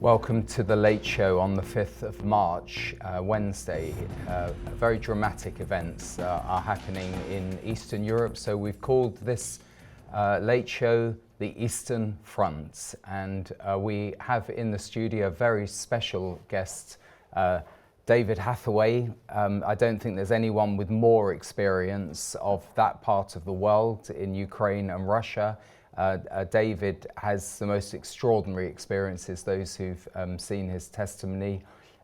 Welcome to the Late Show on the 5th of March, Wednesday. Very dramatic events are happening in Eastern Europe, so we've called this Late Show the Eastern Front. And we have in the studio a very special guest, David Hathaway. I don't think there's anyone with more experience of that part of the world in Ukraine and Russia. David has the most extraordinary experiences, those who've seen his testimony,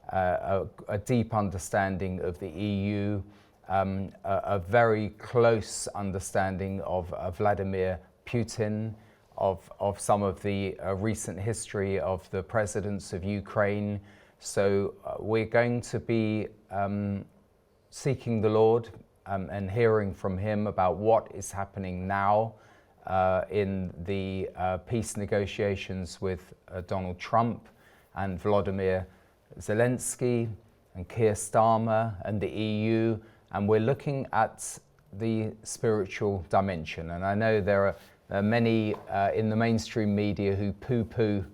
a deep understanding of the EU, a very close understanding of Vladimir Putin, of some of the recent history of the presidents of Ukraine. So we're going to be seeking the Lord and hearing from him about what is happening now in the peace negotiations with Donald Trump and Volodymyr Zelensky and Keir Starmer and the EU, and we're looking at the spiritual dimension. And I know there are many in the mainstream media who poo-poo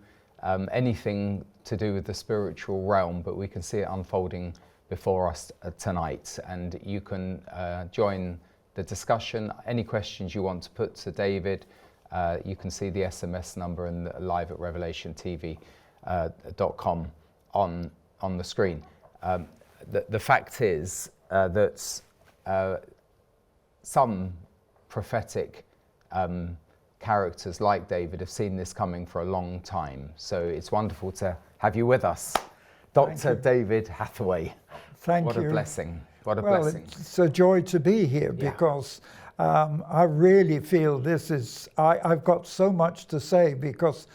anything to do with the spiritual realm, but we can see it unfolding before us tonight, and you can join the discussion. Any questions you want to put to David, you can see the SMS number and live at revelationtv.com on the screen. The fact is that some prophetic characters like David have seen this coming for a long time. So it's wonderful to have you with us. Dr. David Hathaway. Thank you. What a blessing. What a well, blessing. It's a joy to be here because I really feel this is, I've got so much to say because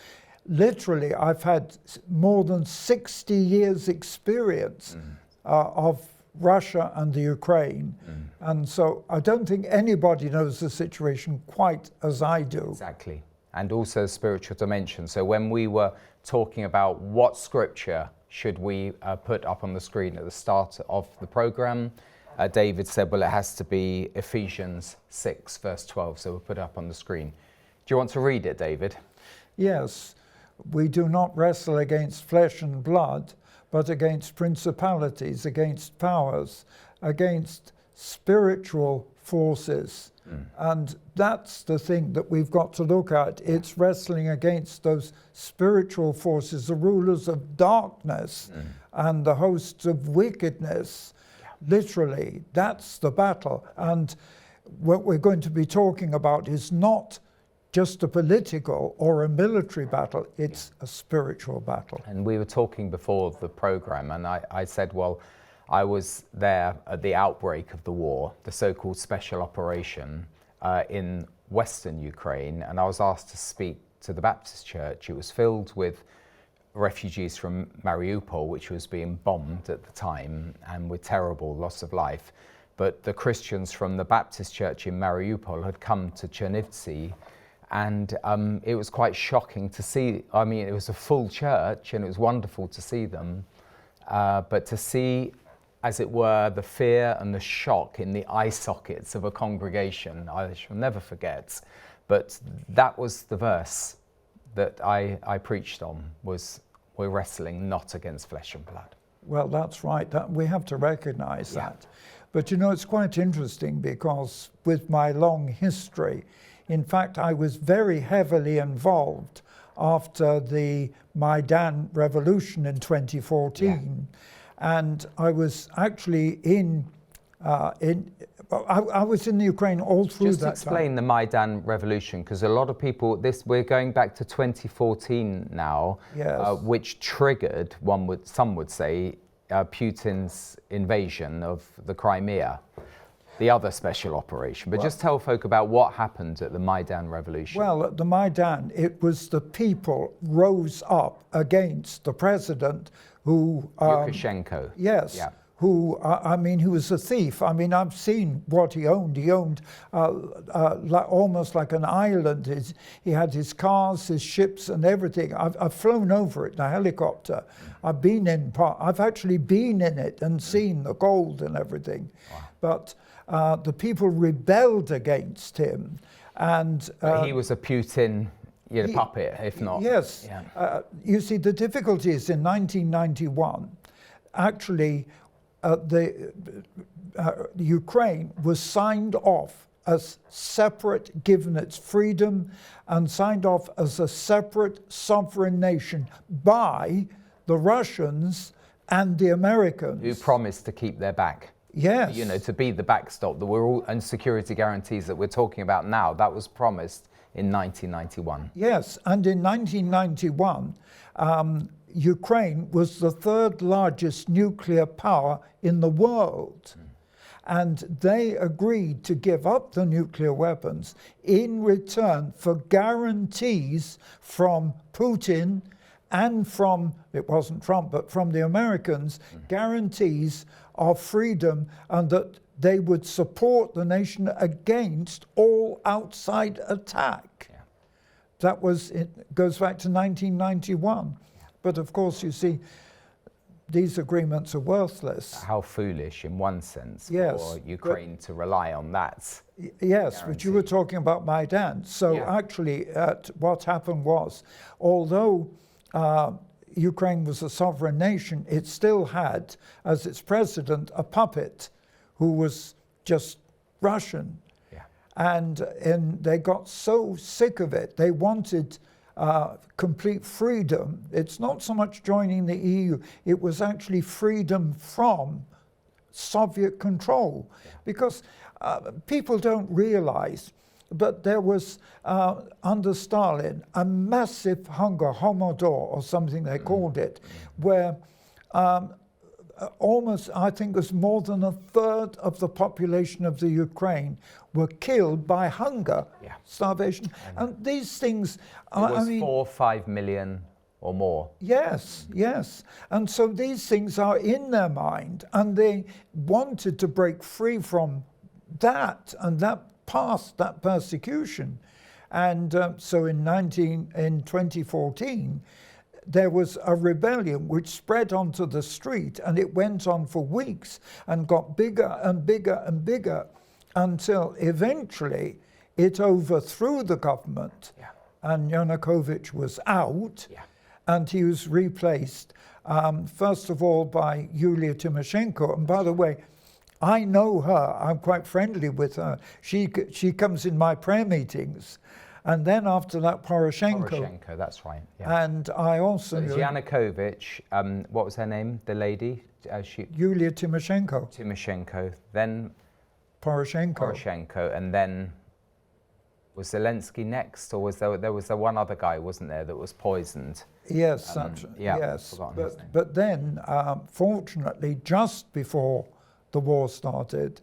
literally I've had more than 60 years experience of Russia and the Ukraine. And so I don't think anybody knows the situation quite as I do. Exactly. And also spiritual dimension. So when we were talking about what scripture should we put up on the screen at the start of the program, David said, well, it has to be Ephesians 6, verse 12. So we'll put it up on the screen. Do you want to read it, David? Yes. We do not wrestle against flesh and blood, but against principalities, against powers, against spiritual forces. And that's the thing that we've got to look at. It's wrestling against those spiritual forces, the rulers of darkness and the hosts of wickedness. Literally, that's the battle. And what we're going to be talking about is not just a political or a military battle, it's a spiritual battle. And we were talking before the program, and I said, well, I was there at the outbreak of the war, the so-called special operation in Western Ukraine, and I was asked to speak to the Baptist church. It was filled with refugees from Mariupol, which was being bombed at the time, and with terrible loss of life. But the Christians from the Baptist church in Mariupol had come to Chernivtsi, and it was quite shocking to see. I mean, it was a full church, and it was wonderful to see them, but to see, as it were, the fear and the shock in the eye sockets of a congregation, I shall never forget. But that was the verse that I preached on, was we're wrestling not against flesh and blood. Well, that's right. We have to recognize that. But you know, it's quite interesting because with my long history, in fact, I was very heavily involved after the Maidan revolution in 2014. And I was actually I was in the Ukraine all through that time. Just explain the Maidan revolution, because a lot of people, we're going back to 2014 now, which triggered, some would say, Putin's invasion of the Crimea, the other special operation. But just tell folk about what happened at the Maidan revolution. Well, at the Maidan, it was the people rose up against the president who... Lukashenko. Yes. Yeah. Who, I mean, he was a thief. I mean, I've seen what he owned. He owned almost like an island. He had his cars, his ships and everything. I've flown over it in a helicopter. I've actually been in it and seen the gold and everything. Wow. But the people rebelled against him. And he was a Putin you're the puppet, if not. Yes. Yeah. You see, the difficulty is in 1991, actually, Ukraine was signed off as separate, given its freedom, and signed off as a separate sovereign nation by the Russians and the Americans. Who promised to keep their back. Yes. You know, to be the backstop that we're all, and security guarantees that we're talking about now, that was promised in 1991. Yes, and in 1991, Ukraine was the third largest nuclear power in the world. And they agreed to give up the nuclear weapons in return for guarantees from Putin and from, it wasn't Trump, but from the Americans, guarantees of freedom, and that they would support the nation against all outside attack. Yeah. That was, it goes back to 1991. But of course, you see, these agreements are worthless. How foolish, in one sense, Yes, for Ukraine to rely on that. Yes, but you were talking about Maidan. So actually, what happened was, although Ukraine was a sovereign nation, it still had, as its president, a puppet who was just Russian. Yeah. And they got so sick of it, they wanted complete freedom. It's not so much joining the EU, it was actually freedom from Soviet control. Yeah. Because people don't realize, but there was, under Stalin, a massive hunger, Homodor, or something they called it, where almost, I think it was more than a third of the population of the Ukraine were killed by hunger, starvation. And these things, it was 4 or 5 million or more. Yes, yes. And so these things are in their mind, and they wanted to break free from that, and that past that persecution. And so in 2014, there was a rebellion which spread onto the street, and it went on for weeks and got bigger and bigger and bigger until eventually it overthrew the government. Yeah. And Yanukovych was out, and he was replaced, first of all, by Yulia Tymoshenko. And by the way, I know her, I'm quite friendly with her. She comes in my prayer meetings. And then after that, Poroshenko. Poroshenko, that's right. Yeah. And I also knew Yanukovych, what was her name, the lady? Yulia Tymoshenko. Tymoshenko, then Poroshenko. And then was Zelensky next, or was there was one other guy, wasn't there, that was poisoned? Yes, yes. But then, fortunately, just before the war started,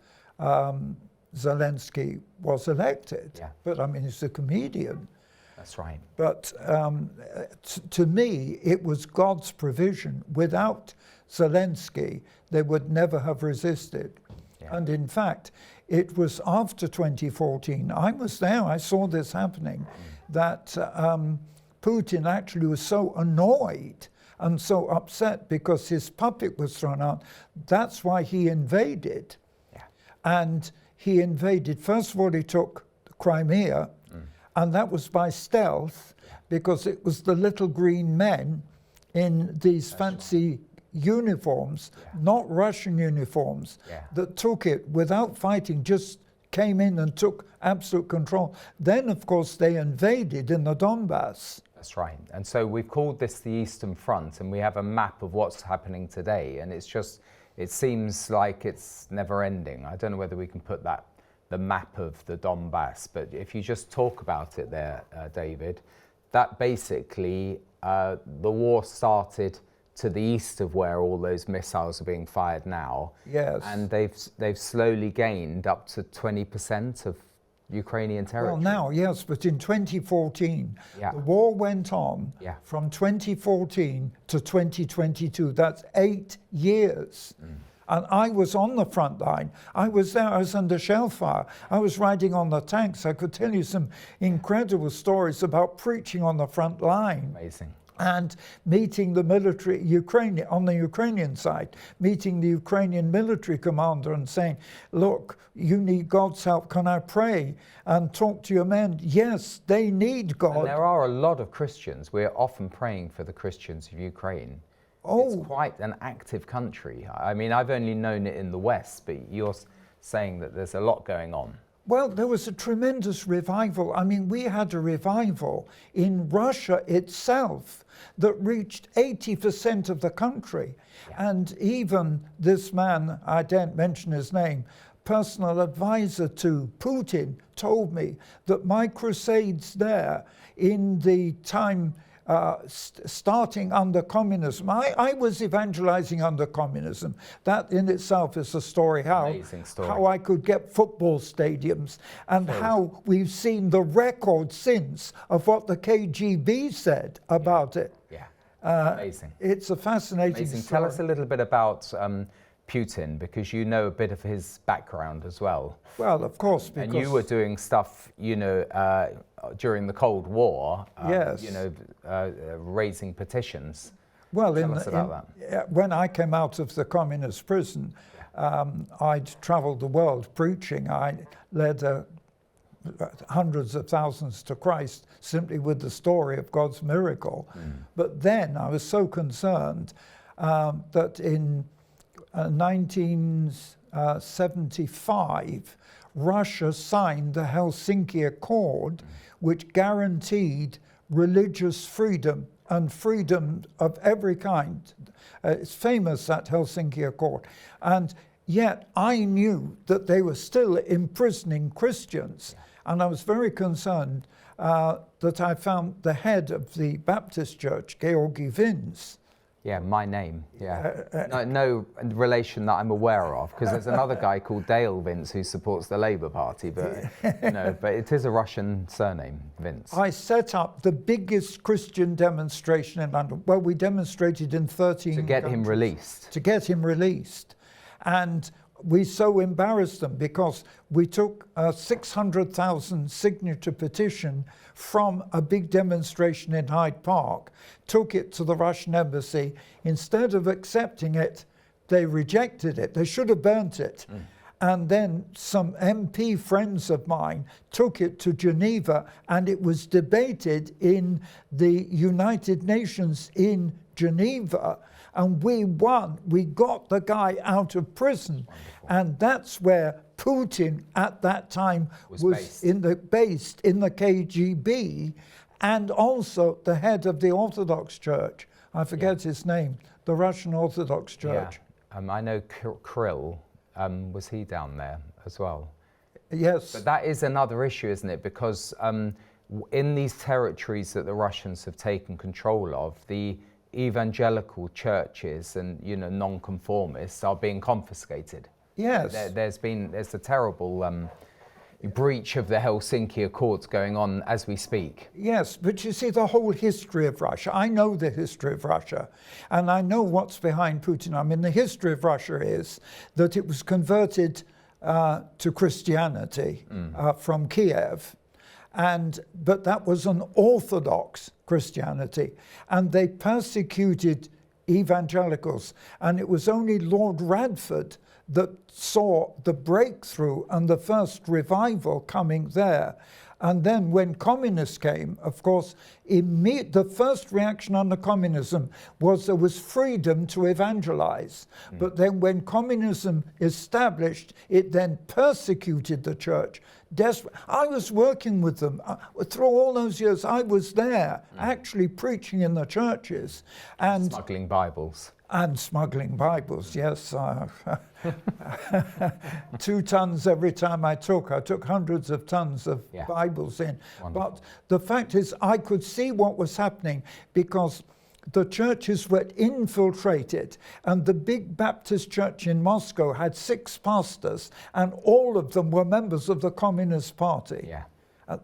Zelensky was elected. Yeah. But I mean, he's a comedian. That's right. But to me, it was God's provision. Without Zelensky, they would never have resisted. Yeah. And in fact, it was after 2014, I was there, I saw this happening, that Putin actually was so annoyed and so upset because his puppet was thrown out. That's why he invaded. Yeah. And he invaded, first of all, he took Crimea, and that was by stealth, because it was the little green men in these fancy uniforms, not Russian uniforms, that took it without fighting, just came in and took absolute control. Then, of course, they invaded in the Donbass. That's right. And so we've called this the Eastern Front, and we have a map of what's happening today, and it's just, it seems like it's never ending. I don't know whether we can put that, the map of the Donbass, but if you just talk about it there, David, that basically, the war started to the east of where all those missiles are being fired now. Yes. And they've slowly gained up to 20% of Ukrainian territory. Well, now, yes, but in 2014, the war went on from 2014 to 2022. That's 8 years. And I was on the front line. I was there, I was under shell fire. I was riding on the tanks. I could tell you some incredible stories about preaching on the front line. Amazing. and meeting the military on the Ukrainian side, meeting the Ukrainian military commander and saying, look, you need God's help, can I pray and talk to your men? Yes, they need God. And there are a lot of Christians. We're often praying for the Christians of Ukraine. Oh. It's quite an active country. I mean, I've only known it in the West, but you're saying that there's a lot going on. Well, there was a tremendous revival. I mean, we had a revival in Russia itself that reached 80% of the country. Yeah. And even this man, I don't mention his name, personal advisor to Putin, told me that my crusades there in the time starting under communism. I was evangelizing under communism. That in itself is a story how I could get football stadiums and how we've seen the record since of what the KGB said about it. Yeah, amazing. It's a fascinating story. Tell us a little bit about Putin, because you know a bit of his background as well. Well, of course, because... And you were doing stuff, you know, during the Cold War, yes. You know, raising petitions. Well, Tell us about that. When I came out of the communist prison, I'd traveled the world preaching. I led hundreds of thousands to Christ simply with the story of God's miracle. But then I was so concerned that in 1975, Russia signed the Helsinki Accord, which guaranteed religious freedom and freedom of every kind. It's famous, that Helsinki Accord. And yet I knew that they were still imprisoning Christians. And I was very concerned that I found the head of the Baptist church, Georgi Vins. Yeah, my name, yeah. No relation that I'm aware of, because there's another guy called Dale Vince who supports the Labour Party, but you know, but it is a Russian surname, Vince. I set up the biggest Christian demonstration in London. Well, we demonstrated in 13 to get countries. him released. To get him released. And we so embarrassed them because we took a 600,000 signature petition from a big demonstration in Hyde Park, took it to the Russian embassy. Instead of accepting it, they rejected it. They should have burnt it. And then some MP friends of mine took it to Geneva, and it was debated in the United Nations in Geneva. And we won. We got the guy out of prison. Wonderful. And that's where Putin at that time was based in the KGB, and also the head of the Orthodox Church. I forget his name, the Russian Orthodox Church. Yeah. I know Kirill, was he down there as well? Yes. But that is another issue, isn't it? Because in these territories that the Russians have taken control of, the evangelical churches and, you know, non-conformists are being confiscated. Yes. There's a terrible breach of the Helsinki Accords going on as we speak. Yes, but you see the whole history of Russia. I know the history of Russia, and I know what's behind Putin. I mean, the history of Russia is that it was converted to Christianity from Kiev. But that was an Orthodox Christianity, and they persecuted evangelicals, and it was only Lord Radford that saw the breakthrough and the first revival coming there. And then when communists came, of course, the first reaction under communism was there was freedom to evangelize. But then when communism established, it then persecuted the church. I was working with them. Through all those years, I was there, actually preaching in the churches. And smuggling Bibles. And smuggling Bibles, yes. 2 tons every time I took hundreds of tons of Bibles in. Wonderful. But the fact is, I could see what was happening because the churches were infiltrated, and the big Baptist church in Moscow had 6 pastors, and all of them were members of the Communist Party. Yeah.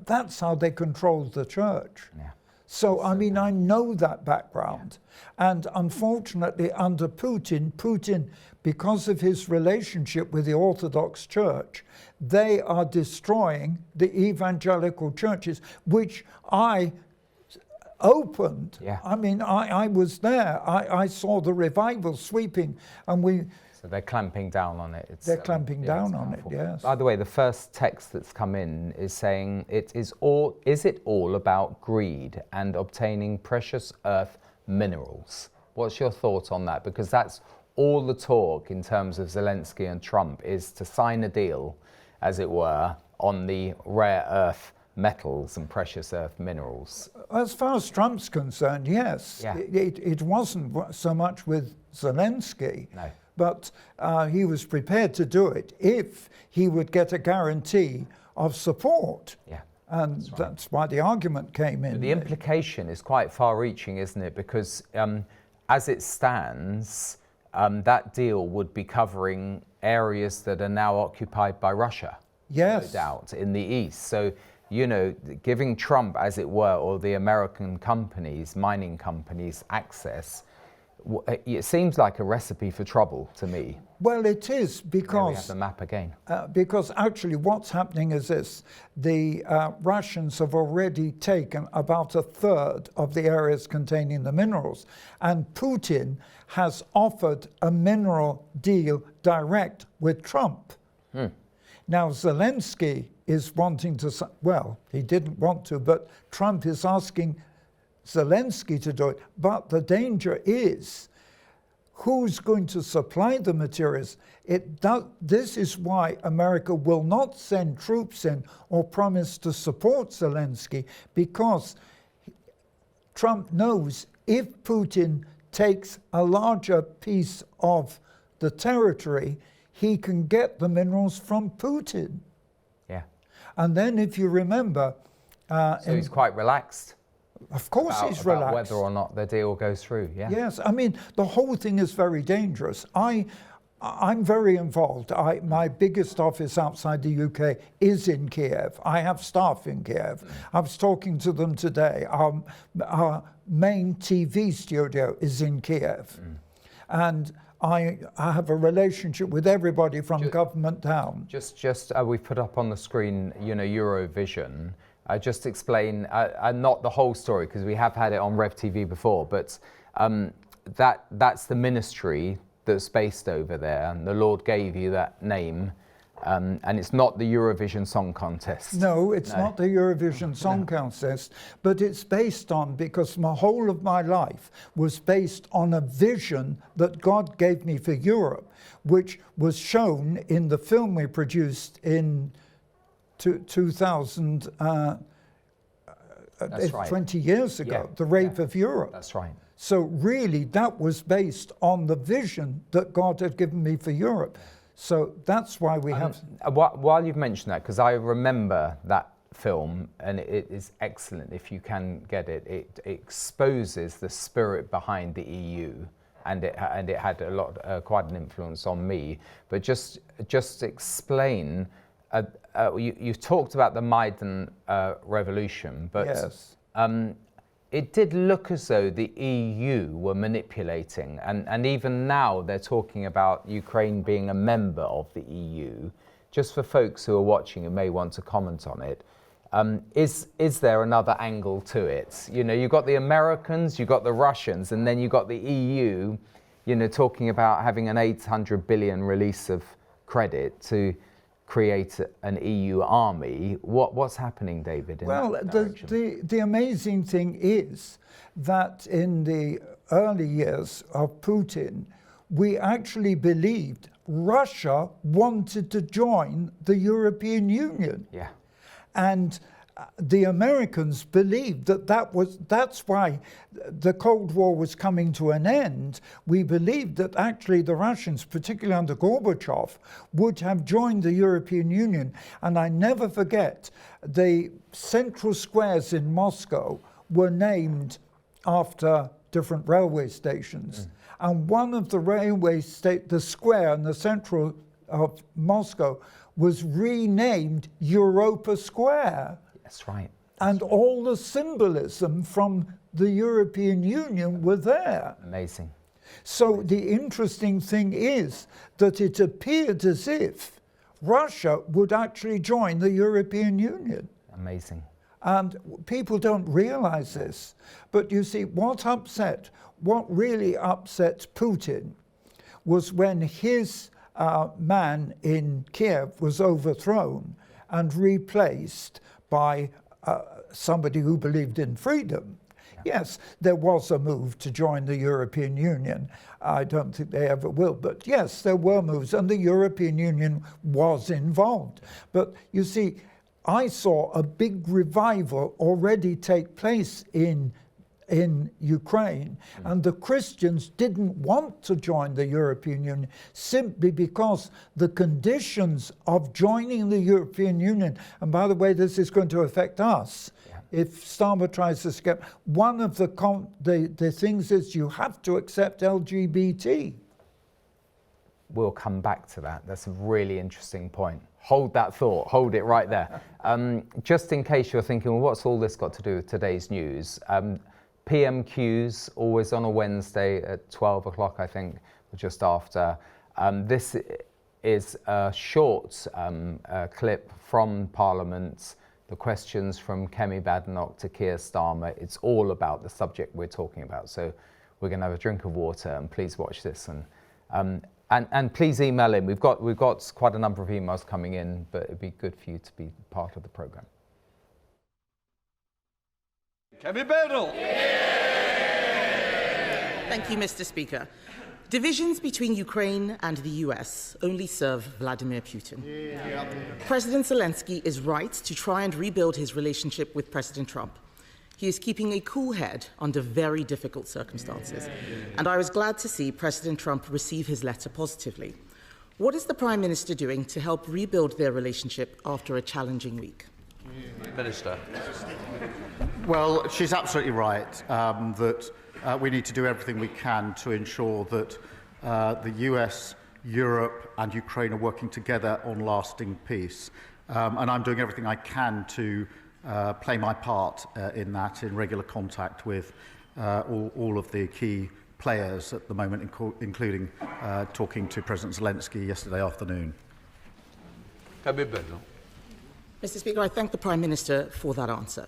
That's how they controlled the church. Yeah. So, I mean, I know that background. And unfortunately, under Putin, because of his relationship with the Orthodox Church, they are destroying the evangelical churches, which I opened. Yeah. I mean, I was there. I saw the revival sweeping, and So they're clamping down on it. they're clamping down on it, powerful. yes. By the way, the first text that's come in is saying, is it all about greed and obtaining precious earth minerals? What's your thought on that? Because that's all the talk in terms of Zelensky and Trump, is to sign a deal, as it were, on the rare earth metals and precious earth minerals. As far as Trump's concerned, yes. Yeah. It wasn't so much with Zelensky, No. but he was prepared to do it if he would get a guarantee of support. Yeah. And that's why the argument came in. But the implication is quite far-reaching, isn't it? Because as it stands, that deal would be covering areas that are now occupied by Russia. Yes. No doubt, in the east. So, you know, giving Trump, as it were, or the American companies, mining companies, access, it seems like a recipe for trouble to me. Well, it is, There we have because the map again. because actually what's happening is this. The Russians have already taken about a third of the areas containing the minerals, and Putin has offered a mineral deal direct with Trump. Now, Zelensky is wanting to, well, he didn't want to, but Trump is asking Zelensky to do it. But the danger is, who's going to supply the materials? This is why America will not send troops in or promise to support Zelensky, because Trump knows if Putin takes a larger piece of the territory, he can get the minerals from Putin. Yeah. And then, if you remember... So he's quite relaxed. Of course he's about relaxed. whether or not the deal goes through, yeah. Yes, I mean, the whole thing is very dangerous. I'm very involved. My biggest office outside the UK is in Kiev. I have staff in Kiev. I was talking to them today. Our main TV studio is in Kiev. And I have a relationship with everybody from government down. Just we've put up on the screen, you know, Eurovision. Just explain, not the whole story, because we have had it on Revd TV before, but that's the ministry that's based over there, and the Lord gave you that name, and it's not the Eurovision Song Contest. No, it's not the Eurovision Song Contest, but it's based on, because the whole of my life was based on a vision that God gave me for Europe, which was shown in the film we produced in 2000, That's right. 20 years ago, Yeah, The Rape of Europe. That's right. So really, that was based on the vision that God had given me for Europe. So that's why we have... While you've mentioned that, because I remember that film, and it is excellent if you can get it. It exposes the spirit behind the EU, and it had a lot, quite an influence on me. But just explain. You've talked about the Maidan revolution, but Yes. It did look as though the EU were manipulating, and even now they're talking about Ukraine being a member of the EU. Just for folks who are watching and may want to comment on it, is there another angle to it? You know, you've got the Americans, you've got the Russians, and then you've got the EU, you know, talking about having an 800 billion release of credit to create an EU army. What's happening, David? Well, the amazing thing is that in the early years of Putin, we actually believed Russia wanted to join the European Union. Yeah. And the Americans believed that's why the Cold War was coming to an end. We believed that actually the Russians, particularly under Gorbachev, would have joined the European Union. And I never forget, the central squares in Moscow were named after different railway stations. And one of the the square in the central of Moscow was renamed Europa Square. That's right. And all the symbolism from the European Union were there. Amazing. So the interesting thing is that it appeared as if Russia would actually join the European Union. Amazing. And people don't realize this. But you see, what really upset Putin was when his man in Kiev was overthrown and replaced by somebody who believed in freedom. Yes, there was a move to join the European Union. I don't think they ever will, but yes, there were moves, and the European Union was involved. But you see, I saw a big revival already take place in Ukraine, and the Christians didn't want to join the European Union simply because the conditions of joining the European Union, and by the way, this is going to affect us, if Starmer tries to skip, one of the things is you have to accept LGBT. We'll come back to that. That's a really interesting point. Hold that thought, hold it right there. Just in case you're thinking, well, what's all this got to do with today's news? PMQs, always on a Wednesday at 12 o'clock, I think, or just after. This is a short clip from Parliament, the questions from Kemi Badenoch to Keir Starmer. It's all about the subject we're talking about. So we're going to have a drink of water, and please watch this. And please email in. We've got quite a number of emails coming in, but it'd be good for you to be part of the programme. Kemi Badenoch. Thank you, Mr. Speaker. Divisions between Ukraine and the US only serve Vladimir Putin. President Zelensky is right to try and rebuild his relationship with President Trump. He is keeping a cool head under very difficult circumstances, and I was glad to see President Trump receive his letter positively. What is the Prime Minister doing to help rebuild their relationship after a challenging week? Minister. Well, she's absolutely right that we need to do everything we can to ensure that the US, Europe and Ukraine are working together on lasting peace. And I'm doing everything I can to play my part in that, in regular contact with all of the key players at the moment, including talking to President Zelensky yesterday afternoon. Mr. Speaker, I thank the Prime Minister for that answer.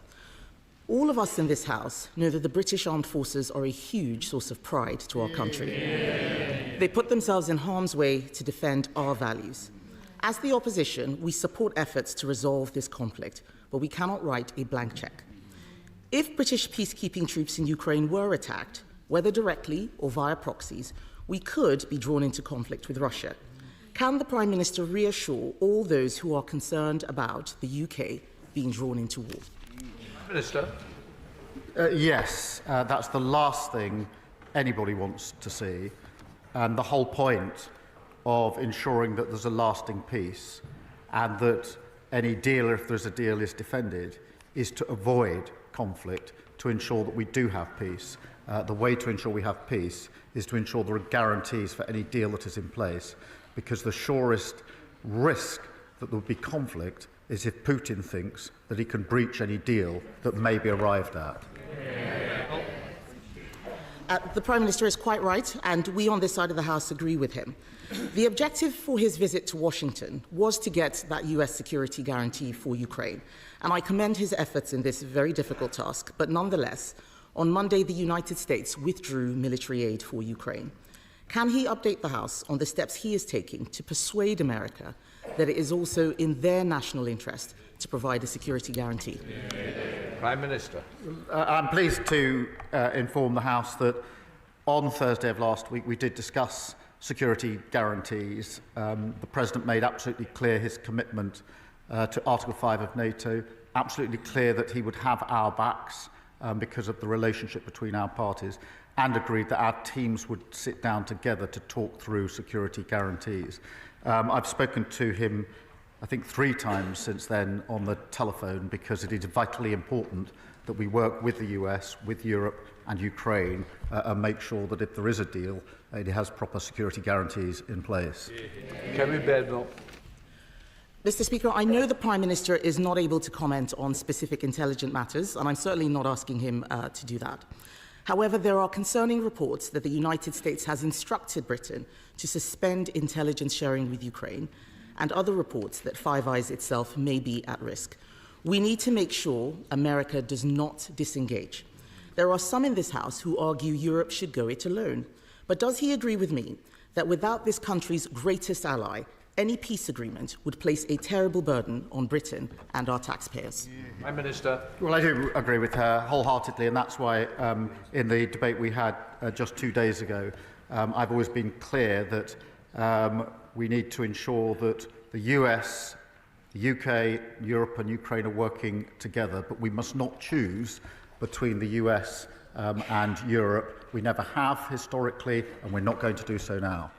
All of us in this House know that the British Armed Forces are a huge source of pride to our country. They put themselves in harm's way to defend our values. As the opposition, we support efforts to resolve this conflict, but we cannot write a blank cheque. If British peacekeeping troops in Ukraine were attacked, whether directly or via proxies, we could be drawn into conflict with Russia. Can the Prime Minister reassure all those who are concerned about the UK being drawn into war? Minister. Yes, that's the last thing anybody wants to see. And the whole point of ensuring that there's a lasting peace and that any deal, if there's a deal, is defended, is to avoid conflict, to ensure that we do have peace. The way to ensure we have peace is to ensure there are guarantees for any deal that is in place, because the surest risk that there will be conflict is if Putin thinks that he can breach any deal that may be arrived at. The Prime Minister is quite right, and we on this side of the House agree with him. The objective for his visit to Washington was to get that US security guarantee for Ukraine, and I commend his efforts in this very difficult task. But nonetheless, on Monday, the United States withdrew military aid for Ukraine. Can he update the House on the steps he is taking to persuade America that it is also in their national interest to provide a security guarantee? Prime Minister. I'm pleased to inform the House that on Thursday of last week we did discuss security guarantees. The President made absolutely clear his commitment to Article 5 of NATO, absolutely clear that he would have our backs because of the relationship between our parties, and agreed that our teams would sit down together to talk through security guarantees. I've spoken to him, I think, 3 times since then on the telephone, because it is vitally important that we work with the US, with Europe and Ukraine and make sure that if there is a deal, it has proper security guarantees in place. Kemi Badenoch. Mr. Speaker, I know the Prime Minister is not able to comment on specific intelligence matters, and I'm certainly not asking him to do that. However, there are concerning reports that the United States has instructed Britain to suspend intelligence sharing with Ukraine, and other reports that Five Eyes itself may be at risk. We need to make sure America does not disengage. There are some in this House who argue Europe should go it alone. But does he agree with me that without this country's greatest ally, any peace agreement would place a terrible burden on Britain and our taxpayers? Prime Minister. Well, I do agree with her wholeheartedly, and that's why in the debate we had just 2 days ago, I've always been clear that we need to ensure that the US, the UK, Europe and Ukraine are working together, but we must not choose between the US and Europe. We never have historically, and we're not going to do so now.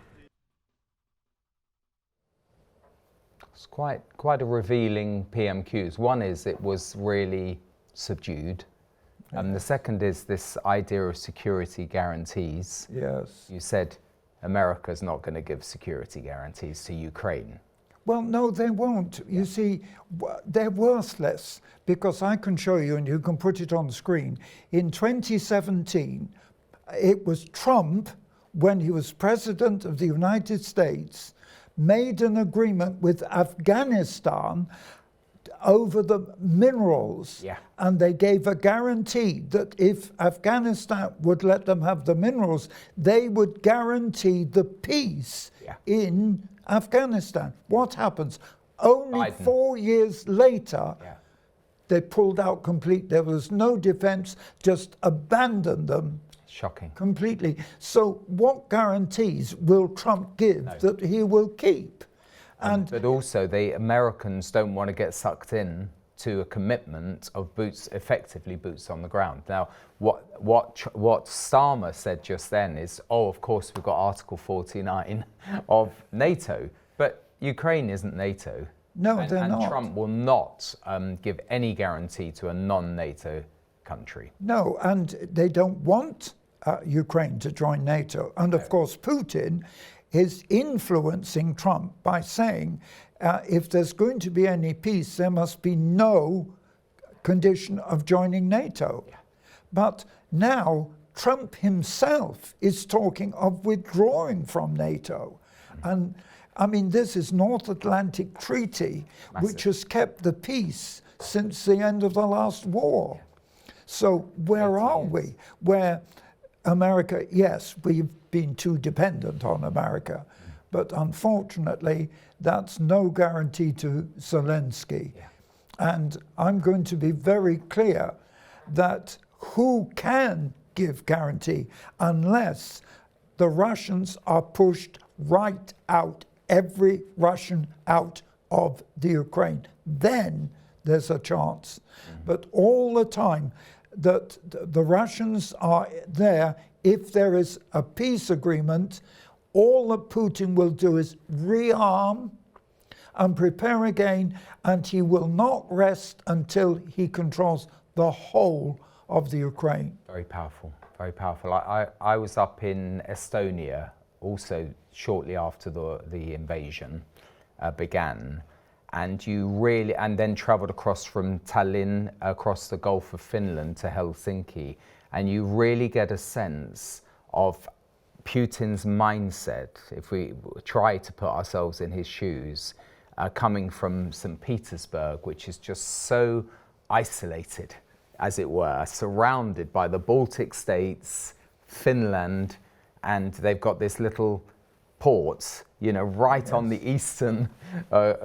It's quite a revealing PMQs. One is it was really subdued. And the second is this idea of security guarantees. Yes. You said America's not going to give security guarantees to Ukraine. Well, no, they won't. You see, they're worthless, because I can show you, and you can put it on the screen. In 2017, it was Trump, when he was President of the United States, made an agreement with Afghanistan over the minerals. Yeah. And they gave a guarantee that if Afghanistan would let them have the minerals, they would guarantee the peace in Afghanistan. What happens? Only Biden. 4 years later, they pulled out completely. There was no defense, just abandoned them. Shocking. Completely. So what guarantees will Trump give that he will keep? But also, the Americans don't want to get sucked in to a commitment of effectively boots on the ground. Now, what Starmer said just then is, oh, of course, we've got Article 49 of NATO, but Ukraine isn't NATO. No, they're not. And Trump will not give any guarantee to a non-NATO country. No, and they don't want Ukraine to join NATO. And of course, Putin is influencing Trump by saying, if there's going to be any peace, there must be no condition of joining NATO. But now Trump himself is talking of withdrawing from NATO. And I mean, this is North Atlantic Treaty, which has kept the peace since the end of the last war. So where are we? Where America, yes, we've been too dependent on America, but unfortunately, that's no guarantee to Zelensky. And I'm going to be very clear that who can give guarantee unless the Russians are pushed right out, every Russian out of the Ukraine, then there's a chance. But all the time that the Russians are there, if there is a peace agreement, all that Putin will do is rearm and prepare again, and he will not rest until he controls the whole of the Ukraine. Very powerful, very powerful. I was up in Estonia also shortly after the invasion began, and then travelled across from Tallinn, across the Gulf of Finland to Helsinki, and you really get a sense of Putin's mindset, if we try to put ourselves in his shoes, coming from St. Petersburg, which is just so isolated, as it were, surrounded by the Baltic states, Finland, and they've got this little port, right on the eastern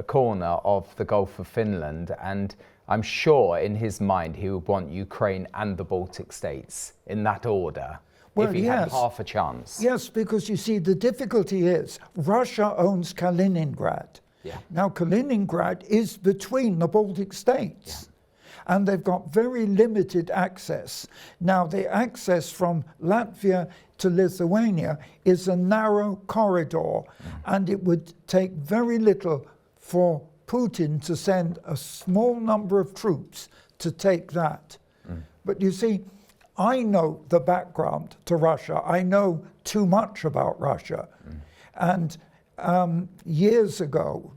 corner of the Gulf of Finland. And I'm sure in his mind he would want Ukraine and the Baltic states in that order. Well, if he had half a chance. Yes, because you see, the difficulty is Russia owns Kaliningrad. Now, Kaliningrad is between the Baltic states. And they've got very limited access. Now, the access from Latvia to Lithuania is a narrow corridor, and it would take very little for Putin to send a small number of troops to take that. But you see, I know the background to Russia. I know too much about Russia. And years ago,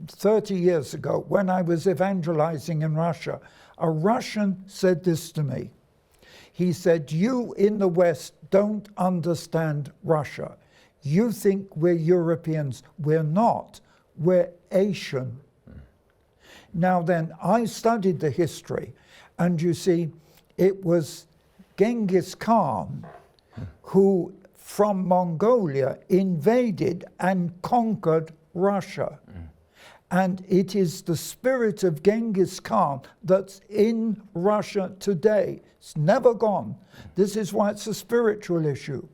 30 years ago, when I was evangelizing in Russia, a Russian said this to me. He said, "You in the West don't understand Russia. You think we're Europeans. We're not. We're Asian." Now then, I studied the history, and you see, it was Genghis Khan who, from Mongolia, invaded and conquered Russia. And it is the spirit of Genghis Khan that's in Russia today. It's never gone. This is why it's a spiritual issue.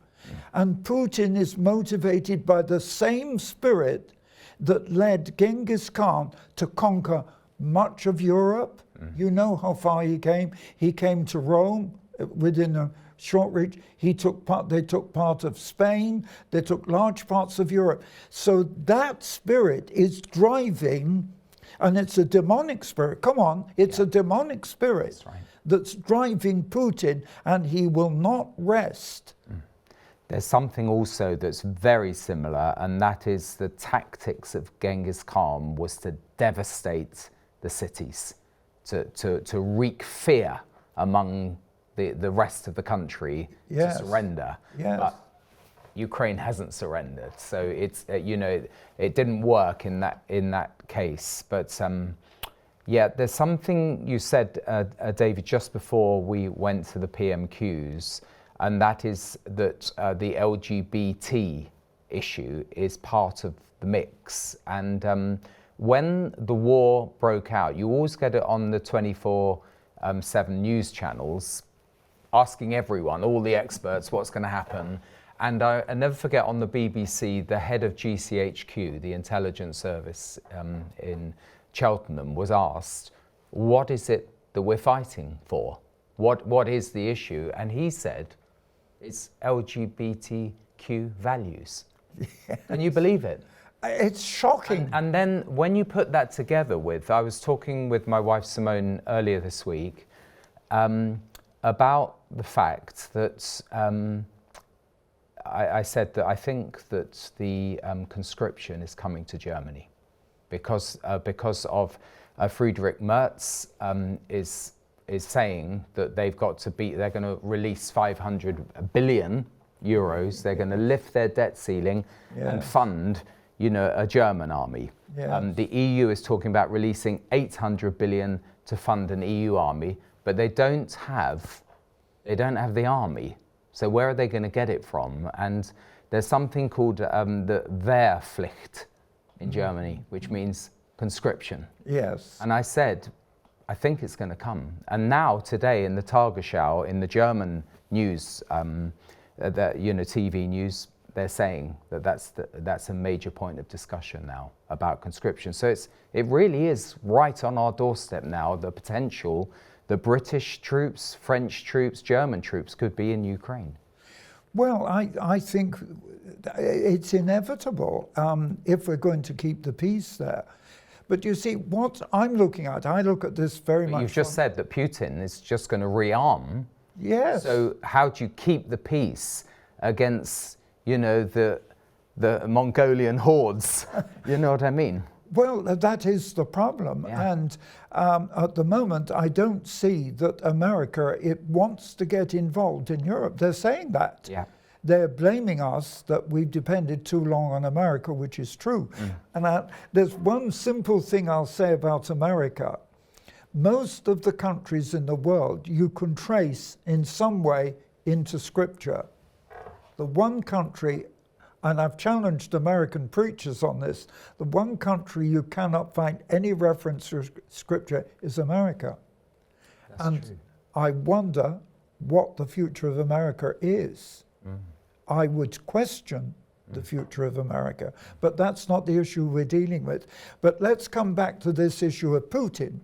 And Putin is motivated by the same spirit that led Genghis Khan to conquer much of Europe. You know how far he came. He came to Rome within a short reach. They took part of Spain. They took large parts of Europe. So that spirit is driving, and it's a demonic spirit. Come on, it's a demonic spirit. That's right. That's driving Putin, and he will not rest. There's something also that's very similar, and that is the tactics of Genghis Khan was to devastate the cities, to wreak fear among the rest of the country to surrender. Yes. But Ukraine hasn't surrendered, so it's it didn't work in that case. But yeah, there's something you said, David, just before we went to the PMQs. And that is that the LGBT issue is part of the mix. And when the war broke out, you always get it on the 24/7 news channels, asking everyone, all the experts, what's going to happen. And I never forget on the BBC, the head of GCHQ, the intelligence service in Cheltenham, was asked, what is it that we're fighting for? What is the issue? And he said, it's LGBTQ values. Can you believe it? It's shocking. And then when you put that together with, I was talking with my wife Simone earlier this week about the fact that I said that I think that the conscription is coming to Germany because of Friedrich Merz is saying that they're going to release 500 billion euros. They're going to lift their debt ceiling and fund, a German army. Yes. The EU is talking about releasing 800 billion to fund an EU army, but they don't have the army. So where are they going to get it from? And there's something called the Wehrpflicht in Germany, which means conscription. Yes. And I said, I think it's going to come. And now today in the Tagesschau, in the German news, TV news, they're saying that that's a major point of discussion now about conscription. So it really is right on our doorstep now, the potential the British troops, French troops, German troops could be in Ukraine. Well, I think it's inevitable if we're going to keep the peace there. But you see, what I'm looking at, I look at this very much. You've just said that Putin is just going to rearm. Yes. So how do you keep the peace against, the Mongolian hordes? You know what I mean? Well, that is the problem. Yeah. And at the moment, I don't see that America, it wants to get involved in Europe. They're saying that. Yeah. They're blaming us that we've depended too long on America, which is true. And there's one simple thing I'll say about America. Most of the countries in the world you can trace in some way into Scripture. The one country, and I've challenged American preachers on this, the one country you cannot find any reference to Scripture is America. That's true. I wonder what the future of America is. I would question the future of America, but that's not the issue we're dealing with. But let's come back to this issue of Putin.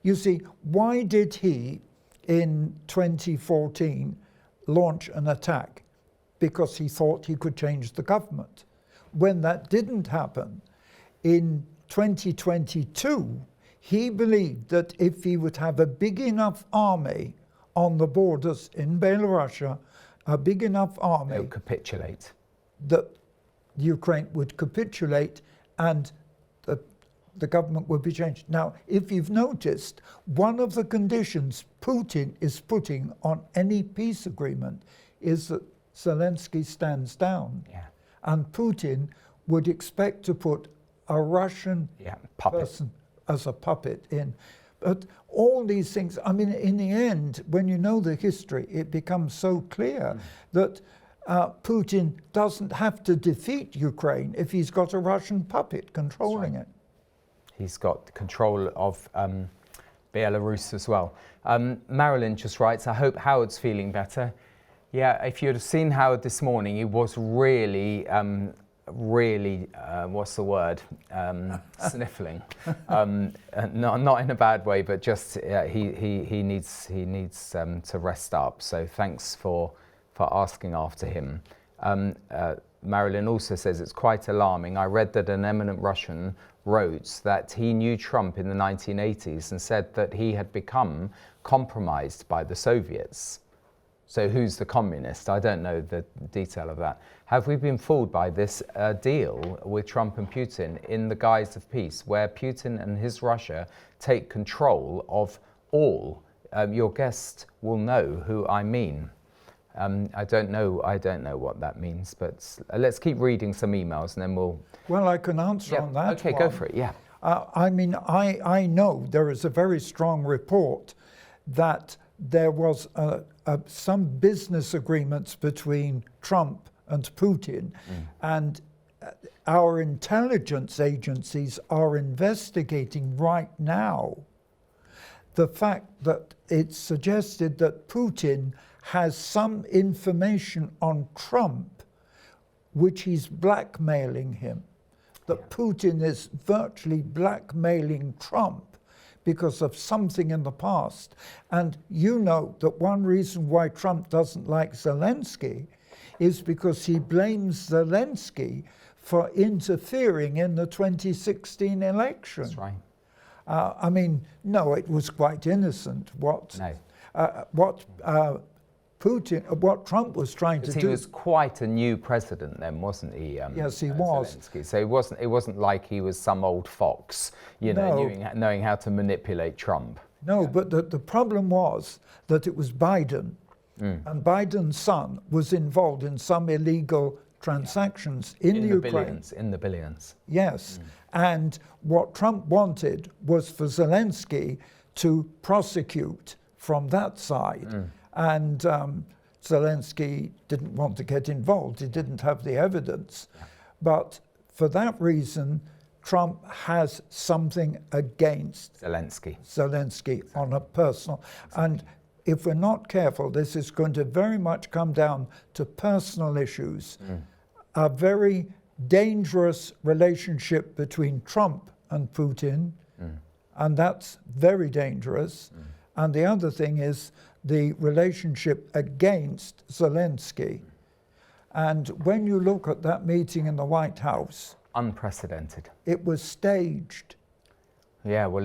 You see, why did he, in 2014, launch an attack? Because he thought he could change the government. When that didn't happen, in 2022, he believed that if he would have a big enough army on the borders in Belarus, a big enough army, They'll capitulate. that Ukraine would capitulate and the government would be changed. Now, if you've noticed, one of the conditions Putin is putting on any peace agreement is that Zelensky stands down. Yeah. And Putin would expect to put a Russian Puppet. person as a puppet in. But all these things, I mean, in the end, when you know the history, it becomes so clear that Putin doesn't have to defeat Ukraine if he's got a Russian puppet controlling it. He's got control of Belarus as well. Marilyn just writes, I hope Howard's feeling better. Yeah, if you'd have seen Howard this morning, he was really, what's the word? Sniffling. Not in a bad way, but just he needs to rest up. So thanks for asking after him. Marilyn also says it's quite alarming. I read that an eminent Russian wrote that he knew Trump in the 1980s and said that he had become compromised by the Soviets. So who's the communist? I don't know the detail of that. Have we been fooled by this deal with Trump and Putin in the guise of peace, where Putin and his Russia take control of all? Your guest will know who I mean. I don't know what that means, but let's keep reading some emails and then we'll... Well, I can answer on that Okay, one. go for it, yeah. I mean, I know there is a very strong report that there was some business agreements between Trump and Putin, and our intelligence agencies are investigating right now the fact that it's suggested that Putin has some information on Trump which he's blackmailing him, that Putin is virtually blackmailing Trump because of something in the past. And you know that one reason why Trump doesn't like Zelensky is because he blames Zelensky for interfering in the 2016 election. That's right. I mean, no, it was quite innocent what Trump was trying to do. He was quite a new president then, wasn't he? Yes, he was. Zelensky. So it wasn't like he was some old fox, knowing how to manipulate Trump. No, but the problem was that it was Biden, and Biden's son was involved in some illegal transactions in Ukraine. In the billions. Yes, and what Trump wanted was for Zelensky to prosecute from that side. And Zelensky didn't want to get involved. He didn't have the evidence. But for that reason, Trump has something against Zelensky on a personal. And if we're not careful, this is going to very much come down to personal issues. A very dangerous relationship between Trump and Putin, and that's very dangerous. And the other thing is the relationship against Zelensky. And when you look at that meeting in the White House... Unprecedented. It was staged. Yeah, well,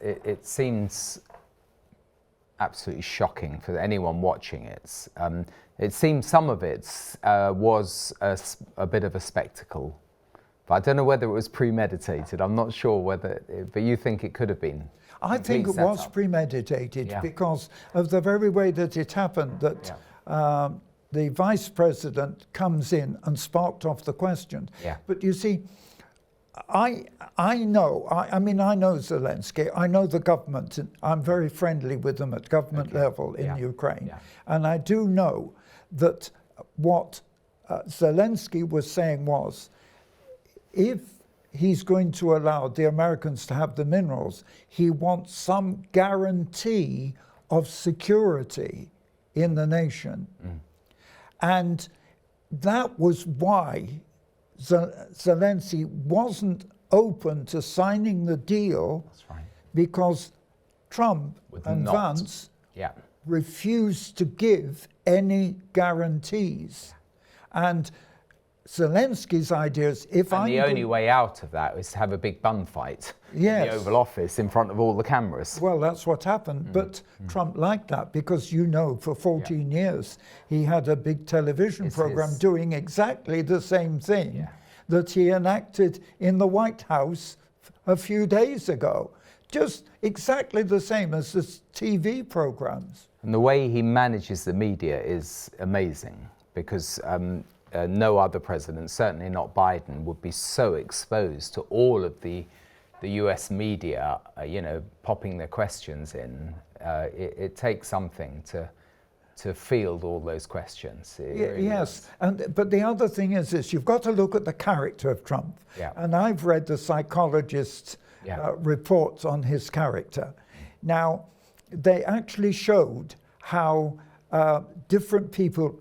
it seems absolutely shocking for anyone watching it. It seems some of it was a bit of a spectacle. But I don't know whether it was premeditated. I'm not sure but you think it could have been. I think it was premeditated because of the very way that it happened, that the vice president comes in and sparked off the question. But you see, I know Zelensky, I know the government, and I'm very friendly with them at government level in Ukraine. And I do know that what Zelensky was saying was, if he's going to allow the Americans to have the minerals, he wants some guarantee of security in the nation. And that was why Zelensky wasn't open to signing the deal, because Trump and Vance refused to give any guarantees. And Zelensky's idea is the only way out of that was to have a big bun fight in the Oval Office in front of all the cameras. Well, that's what happened, but Trump liked that because, for 14 years he had a big television program doing exactly the same thing that he enacted in the White House a few days ago. Just exactly the same as the TV programs. And the way he manages the media is amazing, because no other president, certainly not Biden, would be so exposed to all of the the US media, popping their questions in. It takes something to field all those questions. Yes, but the other thing is this: you've got to look at the character of Trump. Yeah. And I've read the psychologist's reports on his character. Now, they actually showed how different people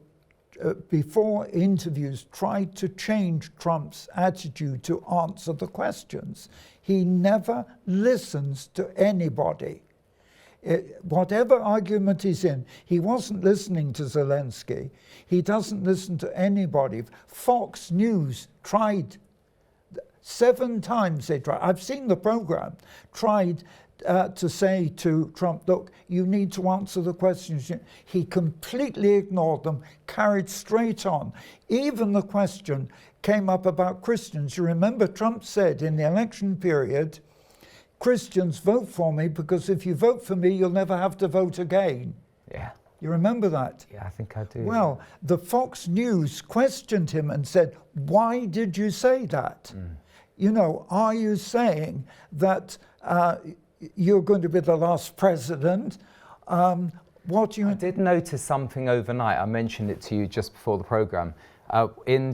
before interviews tried to change Trump's attitude to answer the questions. He never listens to anybody. Whatever argument he's in, he wasn't listening to Zelensky. He doesn't listen to anybody. Fox News tried 7 times. They tried. I've seen the program. Tried to say to Trump, look, you need to answer the questions. He completely ignored them, carried straight on. Even the question came up about Christians. You remember Trump said in the election period, Christians, vote for me, because if you vote for me, you'll never have to vote again. Yeah. You remember that? Yeah, I think I do. Well, the Fox News questioned him and said, why did you say that? Are you saying that you're going to be the last president? I did notice something overnight. I mentioned it to you just before the program.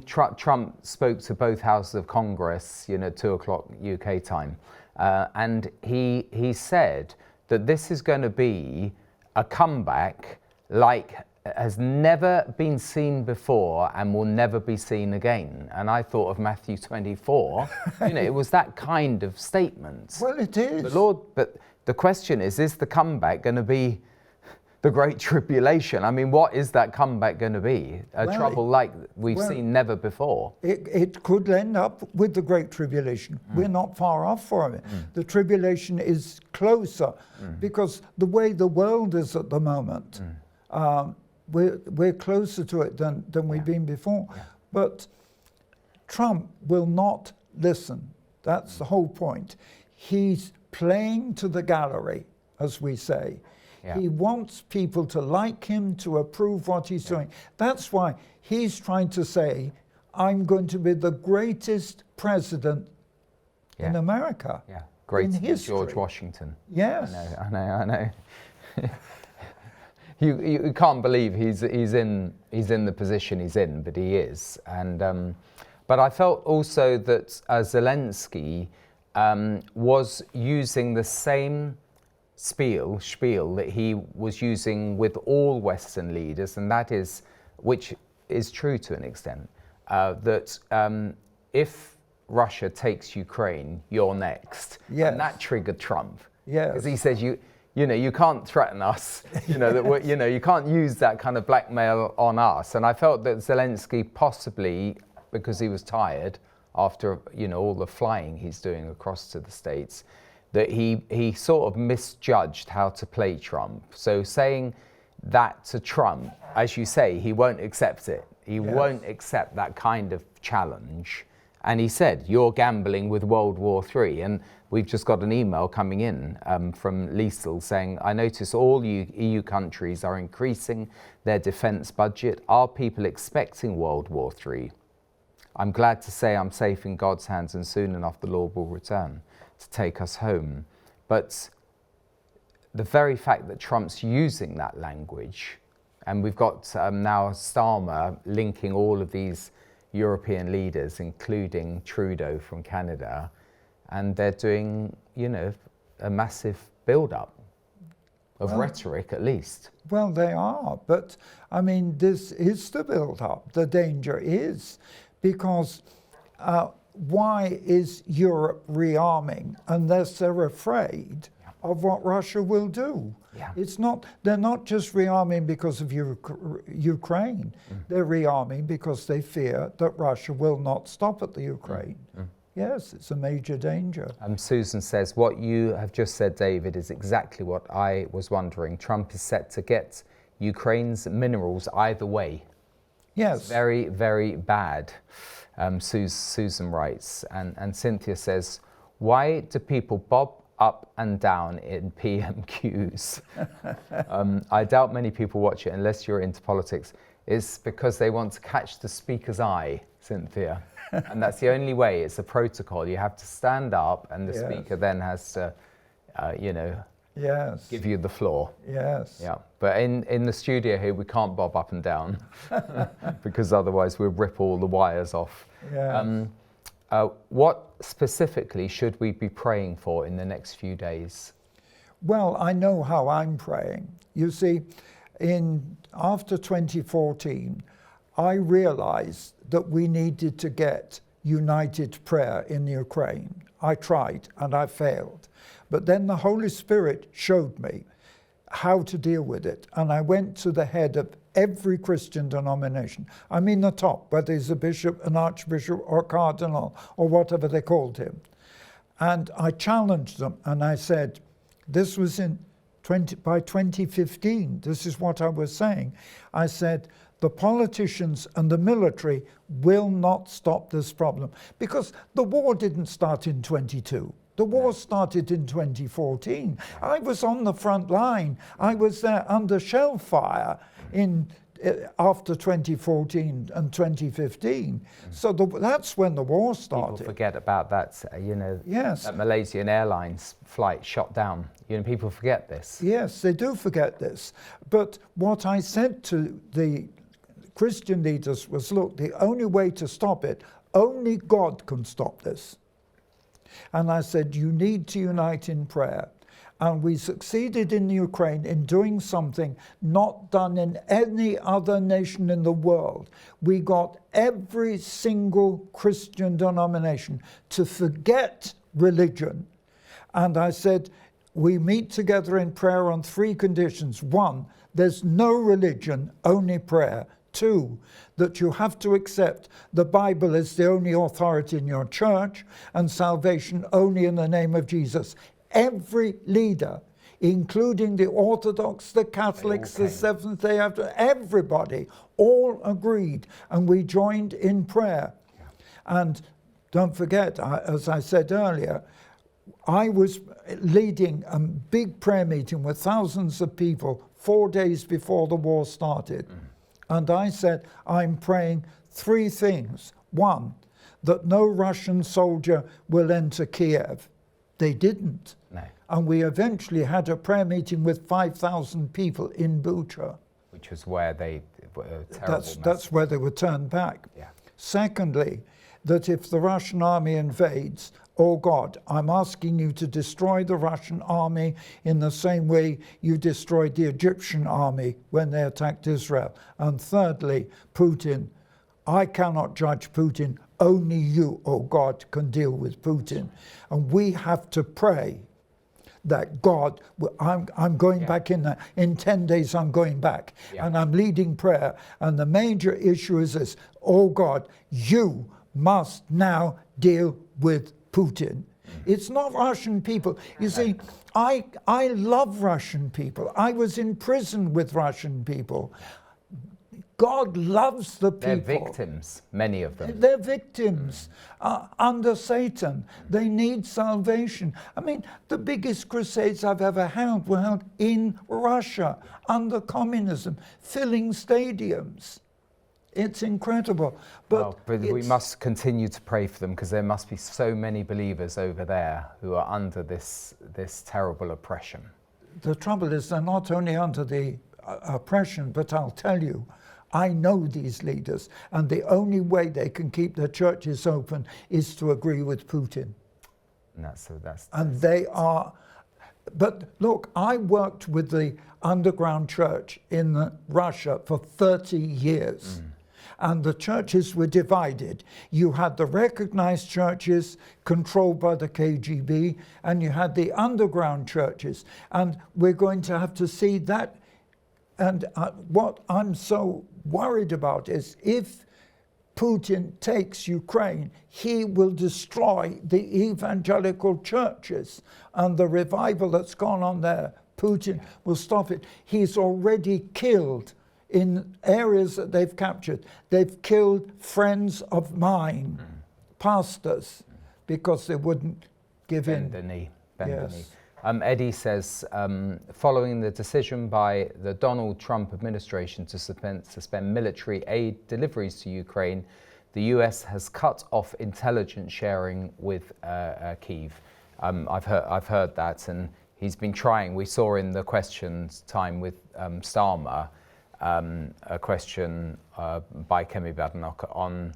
Trump spoke to both houses of Congress, 2:00 UK time. And he said that this is going to be a comeback like has never been seen before and will never be seen again. And I thought of Matthew 24. It was that kind of statement. Well, it is. But the question is the comeback going to be the Great Tribulation? I mean, what is that comeback going to be? Trouble like we've seen never before. It could end up with the Great Tribulation. We're not far off from it. The tribulation is closer because the way the world is at the moment, we're closer to it than we've been before. Yeah. But Trump will not listen. That's the whole point. He's playing to the gallery, as we say. Yeah. He wants people to like him, to approve what he's doing. That's why he's trying to say, I'm going to be the greatest president in America. Yeah, great George Washington. Yes. I know. You can't believe he's in the position he's in, but he is. And but I felt also that Zelensky was using the same spiel that he was using with all Western leaders, and that is, which is true to an extent, that if Russia takes Ukraine, you're next. Yes. And that triggered Trump. Yes. Because he says, you can't threaten us. That you can't use that kind of blackmail on us. And I felt that Zelensky possibly, because he was tired after all the flying he's doing across to the States, that he sort of misjudged how to play Trump. So saying that to Trump, as you say, he won't accept it. He won't accept that kind of challenge. And he said, you're gambling with World War III. And we've just got an email coming in from Liesel saying, I notice all EU countries are increasing their defence budget. Are people expecting World War III? I'm glad to say I'm safe in God's hands, and soon enough the Lord will return to take us home. But the very fact that Trump's using that language, and we've got now Starmer linking all of these European leaders, including Trudeau from Canada, and they're doing, a massive build-up of rhetoric, at least. Well, they are, but I mean, this is the build-up. The danger is because why is Europe rearming unless they're afraid of what Russia will do? Yeah. They're not just rearming because of Ukraine. They're rearming because they fear that Russia will not stop at the Ukraine. Yes, it's a major danger. Susan says, what you have just said, David, is exactly what I was wondering. Trump is set to get Ukraine's minerals either way. Yes. It's very, very bad, Susan writes. And Cynthia says, why do people bob up and down in PMQs? I doubt many people watch it unless you're into politics. is because they want to catch the speaker's eye, Cynthia. And that's the only way. It's a protocol. You have to stand up, and the speaker then has to, give you the floor. Yes. Yeah. But in the studio here, we can't bob up and down because otherwise we'll rip all the wires off. Yes. What specifically should we be praying for in the next few days? Well, I know how I'm praying. You see, after 2014, I realized that we needed to get united prayer in Ukraine. I tried and I failed. But then the Holy Spirit showed me how to deal with it. And I went to the head of every Christian denomination. I mean the top, whether he's a bishop, an archbishop, or a cardinal, or whatever they called him. And I challenged them and I said, this was by 2015, this is what I was saying. I said, the politicians and the military will not stop this problem. Because the war didn't start in 22. The war started in 2014. I was on the front line. I was there under shell fire after 2014 and 2015. So that's when the war started. People forget about that, Yes. that Malaysian Airlines flight shot down. People forget this. Yes, they do forget this. But what I said to the Christian leaders was, look, the only way to stop it, only God can stop this. And I said, you need to unite in prayer. And we succeeded in Ukraine in doing something not done in any other nation in the world. We got every single Christian denomination to forget religion. And I said, we meet together in prayer on 3 conditions. 1, there's no religion, only prayer. 2, that you have to accept the Bible is the only authority in your church and salvation only in the name of Jesus. Every leader, including the Orthodox, the Catholics, the Seventh-day Adventists, everybody, all agreed, and we joined in prayer. Yeah. And don't forget, as I said earlier, I was leading a big prayer meeting with thousands of people 4 days before the war started. And I said, I'm praying 3 things. 1, that no Russian soldier will enter Kiev. They didn't. No. And we eventually had a prayer meeting with 5,000 people in Bucha. Which was where they were terrible. That's where they were turned back. Yeah. Secondly, that if the Russian army invades, oh God, I'm asking you to destroy the Russian army in the same way you destroyed the Egyptian army when they attacked Israel. And thirdly, Putin, I cannot judge Putin. Only you, oh God, can deal with Putin. And we have to pray that God, I'm going back in there. In 10 days, I'm going back. Yeah. And I'm leading prayer. And the major issue is this, oh God, you must now deal with Putin. It's not Russian people. You see, I love Russian people. I was in prison with Russian people. God loves the people. They're victims, many of them. They're victims under Satan. They need salvation. I mean, the biggest crusades I've ever held were held in Russia under communism, filling stadiums. It's incredible. But we must continue to pray for them because there must be so many believers over there who are under this terrible oppression. The trouble is they're not only under the oppression, but I'll tell you, I know these leaders, and the only way they can keep their churches open is to agree with Putin. And they are. But look, I worked with the underground church in Russia for 30 years. And the churches were divided. You had the recognized churches controlled by the KGB, and you had the underground churches. And we're going to have to see that. And what I'm so worried about is if Putin takes Ukraine, he will destroy the evangelical churches. And the revival that's gone on there, Putin will stop it. He's already killed, in areas that they've captured, they've killed friends of mine, pastors, because they wouldn't give in. Bend the knee. Eddie says, following the decision by the Donald Trump administration to suspend military aid deliveries to Ukraine, the US has cut off intelligence sharing with Kyiv. I've heard that, and he's been trying. We saw in the questions time with Starmer a question by Kemi Badenoch on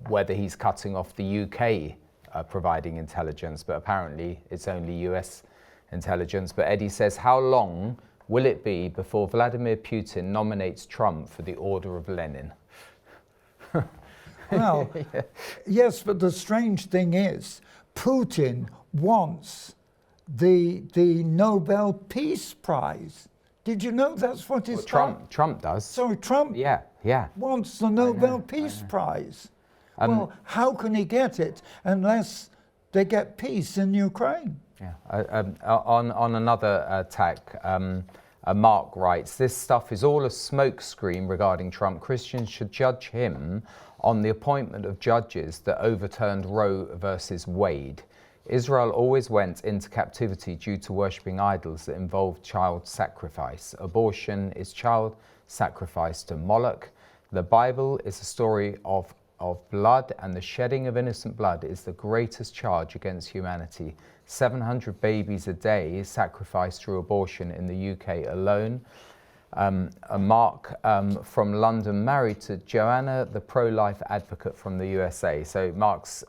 whether he's cutting off the UK providing intelligence, but apparently it's only US intelligence. But Eddie says, how long will it be before Vladimir Putin nominates Trump for the Order of Lenin? Well, yeah. Yes, but the strange thing is, Putin wants the Nobel Peace Prize. Did you know that's what he's Trump does. So Trump wants the Nobel Peace Prize. Well, how can he get it unless they get peace in Ukraine? Yeah. On another attack, Mark writes, this stuff is all a smokescreen regarding Trump. Christians should judge him on the appointment of judges that overturned Roe versus Wade. Israel always went into captivity due to worshipping idols that involved child sacrifice. Abortion is child sacrifice to Moloch. The Bible is a story of blood, and the shedding of innocent blood is the greatest charge against humanity. 700 babies a day is sacrificed through abortion in the UK alone. Mark from London, married to Joanna, the pro-life advocate from the USA. So Mark's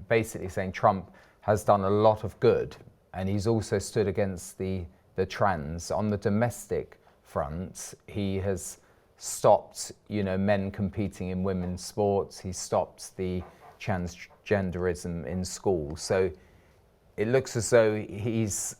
basically saying Trump has done a lot of good, and he's also stood against the trans. On the domestic front, he has stopped, men competing in women's sports. He stopped the transgenderism in schools. So it looks as though he's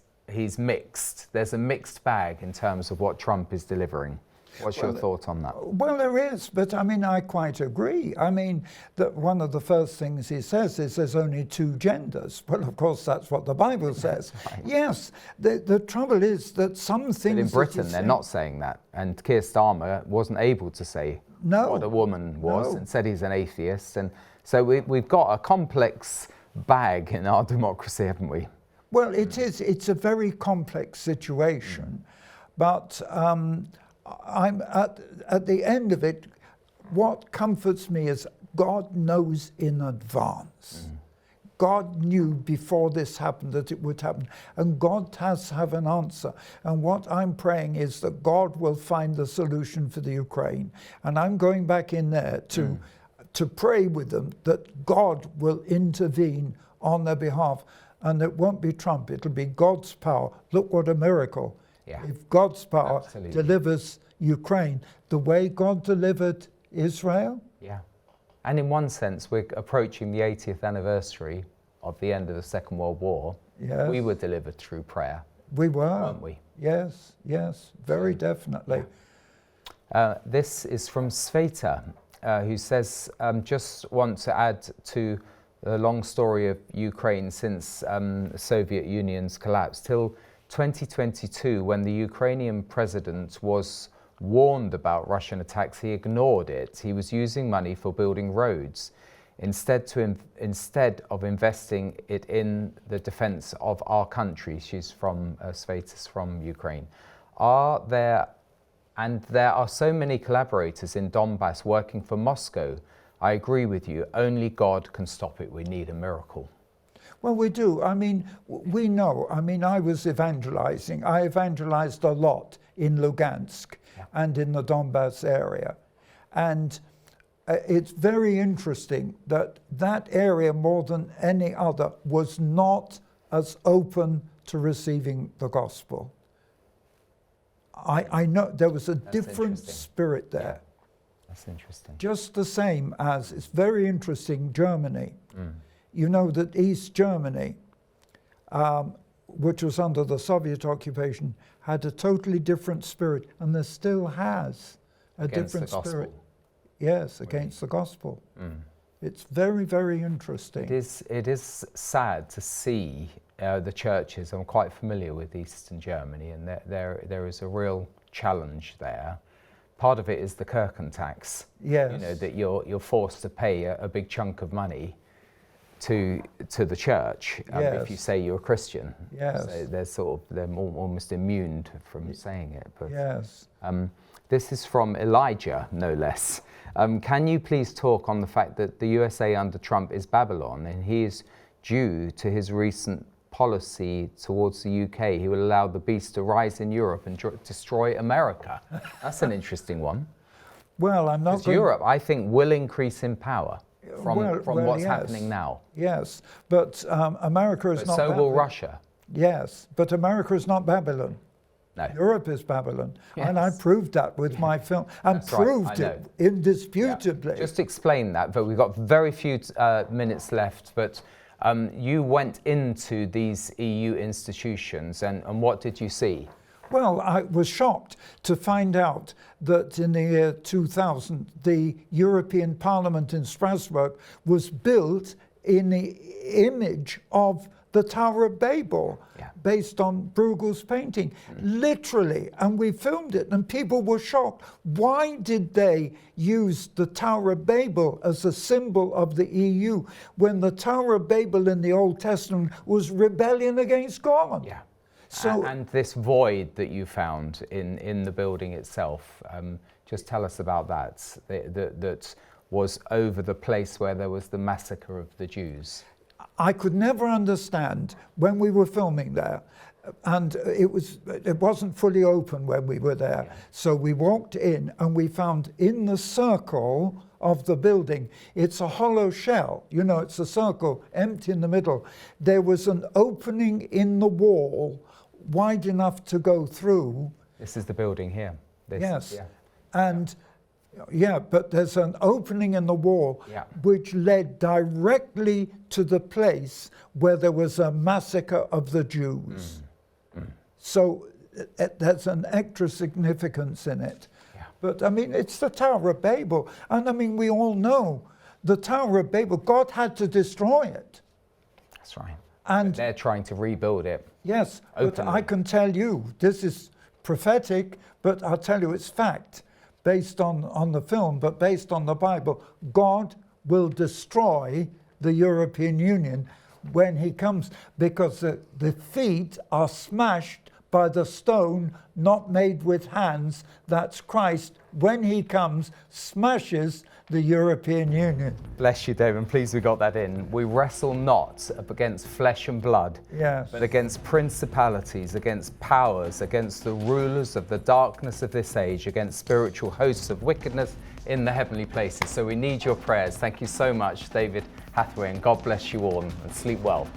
mixed. There's a mixed bag in terms of what Trump is delivering. What's your thought on that? Well, there is, but I quite agree. That one of the first things he says is there's only two genders. Well, of course, that's what the Bible says. Right. Yes, the trouble is that some things... But in Britain, they're not saying that. And Keir Starmer wasn't able to say what a woman was and said he's an atheist. And so we've got a complex bag in our democracy, haven't we? Well, it is. It's a very complex situation. But... I'm at the end of it, what comforts me is God knows in advance. God knew before this happened that it would happen, and God has to have an answer. And what I'm praying is that God will find the solution for the Ukraine. And I'm going back in there to pray with them that God will intervene on their behalf. And it won't be Trump, it'll be God's power. Look what a miracle. Yeah. If God's power delivers Ukraine the way God delivered Israel. Yeah. And in one sense, we're approaching the 80th anniversary of the end of the Second World War. Yes. We were delivered through prayer. We were. Weren't we? Yes, very definitely. Yeah. This is from Sveta, who says, just want to add to the long story of Ukraine since the Soviet Union's collapse. Till 2022, when the Ukrainian president was warned about Russian attacks, he ignored it. He was using money for building roads instead of investing it in the defense of our country. She's from Sveta's from Ukraine. There are so many collaborators in Donbass working for Moscow. I agree with you. Only God can stop it. We need a miracle. Well, we do. We know. I was evangelizing. I evangelized a lot in Lugansk and in the Donbass area. And it's very interesting that that area, more than any other, was not as open to receiving the gospel. I know there was a different spirit there. Yeah. That's interesting. Just the same as, it's very interesting, Germany. You know that East Germany, which was under the Soviet occupation, had a totally different spirit, and there still has a different spirit. Yes, against the gospel. It's very, very interesting. It is sad to see the churches. I'm quite familiar with Eastern Germany, and there is a real challenge there. Part of it is the Kirchen tax. Yes. That you're forced to pay a big chunk of money to the church if you say you're a Christian. Yes. So they're almost immune from saying it. But, Yes. this is from Elijah, no less. Can you please talk on the fact that the USA under Trump is Babylon, and he is due to his recent policy towards the UK? He will allow the beast to rise in Europe and destroy America. That's an interesting one. Well, I'm not. Because Europe, I think, will increase in power from what's yes. happening now. Yes, but America is But not. so will Russia. Yes, but America is not Babylon. No. Europe is Babylon, Yes. and I proved that with my film, and That's right, proved I it know. indisputably. Yeah. Just explain that, but we've got very few minutes left. But you went into these EU institutions, and what did you see? Well, I was shocked to find out that in the year 2000, the European Parliament in Strasbourg was built in the image of the Tower of Babel, based on Bruegel's painting, literally. And we filmed it, and people were shocked. Why did they use the Tower of Babel as a symbol of the EU when the Tower of Babel in the Old Testament was rebellion against God? Yeah. So, and this void that you found in the building itself, just tell us about that. That was over the place where there was the massacre of the Jews. I could never understand when we were filming there, and it wasn't fully open when we were there. Yeah. So we walked in and we found in the circle of the building, it's a hollow shell, you know, it's a circle, empty in the middle. There was an opening in the wall wide enough to go through. This is the building here. Yes. Yeah. And yeah, but there's an opening in the wall which led directly to the place where there was a massacre of the Jews. So there's an extra significance in it. Yeah. But I mean, it's the Tower of Babel. And I mean, we all know the Tower of Babel, God had to destroy it. That's right. And but they're trying to rebuild it. Yes, openly. But I can tell you, this is prophetic, but I'll tell you it's fact. Based on the film, but based on the Bible, God will destroy the European Union when he comes, because the feet are smashed by the stone not made with hands. That's Christ, when he comes, smashes the European Union. Bless you, David, and please we got that in. We wrestle not against flesh and blood, yes, but against principalities, against powers, against the rulers of the darkness of this age, against spiritual hosts of wickedness in the heavenly places. So we need your prayers. Thank you so much, David Hathaway, and God bless you all, and sleep well.